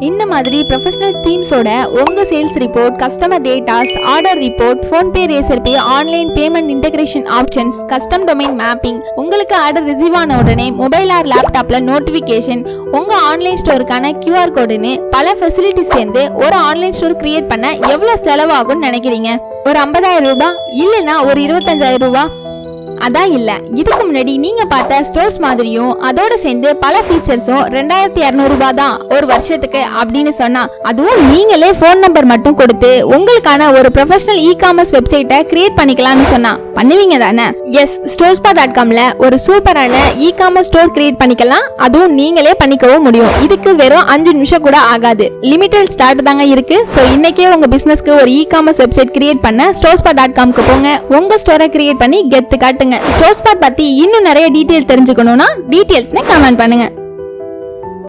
இந்த மாதிரி ப்ரொஃபஷனல் டீம்ஸோட உங்க sales report, customer datas, order report, PhonePe, Razorpay, online payment integration options, custom domain mapping, உங்களுக்கு order receive ஆன உடனே மொபைல் ஆர் லேப்டாப்ல நோட்டிபிகேஷன், உங்க ஆன்லைன் ஸ்டோருக்கான QR கோடுன்னு பல ஃபெசிலிட்டிஸ் சேர்ந்து ஒரு ஆன்லைன் ஸ்டோர் கிரியேட் பண்ண எவ்வளவு செலவாகும்னு நினைக்கிறீங்க? ஒரு 50,000 ரூபாய் இல்லைன்னா ஒரு 25,000 ரூபாய்? அதான் இல்ல. இதுக்கு முன்னாடி நீங்க பார்த்த ஸ்டோர்ஸ் மாதிரியும் அதோட சேர்ந்து பல ஃபீச்சர்ஸும் 2200 ரூபாய் தான் ஒரு வருஷத்துக்கு அப்படின்னு சொன்னா, அதுவும் நீங்களே போன் நம்பர் மட்டும் கொடுத்து உங்களுக்கான ஒரு ப்ரொஃபஷனல் இ-காமர்ஸ் வெப்சைட்டை கிரியேட் பண்ணிக்கலாம்னு சொன்னா பண்ணுவீங்க தானே? எஸ், ஸ்டோர்ஸ்பாட்.comல ஒரு சூப்பரான இ-காமர்ஸ் ஸ்டோர் கிரியேட் பண்ணிக்கலாம். அதுவும் நீங்களே பண்ணிக்கவும் முடியும். இதுக்கு வெறும் 5 நிமிஷம் கூட ஆகாது. லிமிடெட் ஸ்டார்ட் தாங்க இருக்கு. சோ இன்னைக்கே உங்க பிசினஸ்க்கு ஒரு இ-காமர்ஸ் வெப்சைட் கிரியேட் பண்ண ஸ்டோர்ஸ்பாட்.comக்கு போங்க. உங்க ஸ்டோரை கிரியேட் பண்ணி கெத்து காட்டுங்க. ஸ்டோர்ஸ்பாட் பத்தி இன்னும் நிறைய டீடைல் தெரிஞ்சுக்கணும்னா டீடைல்ஸ்னு கமெண்ட் பண்ணுங்க.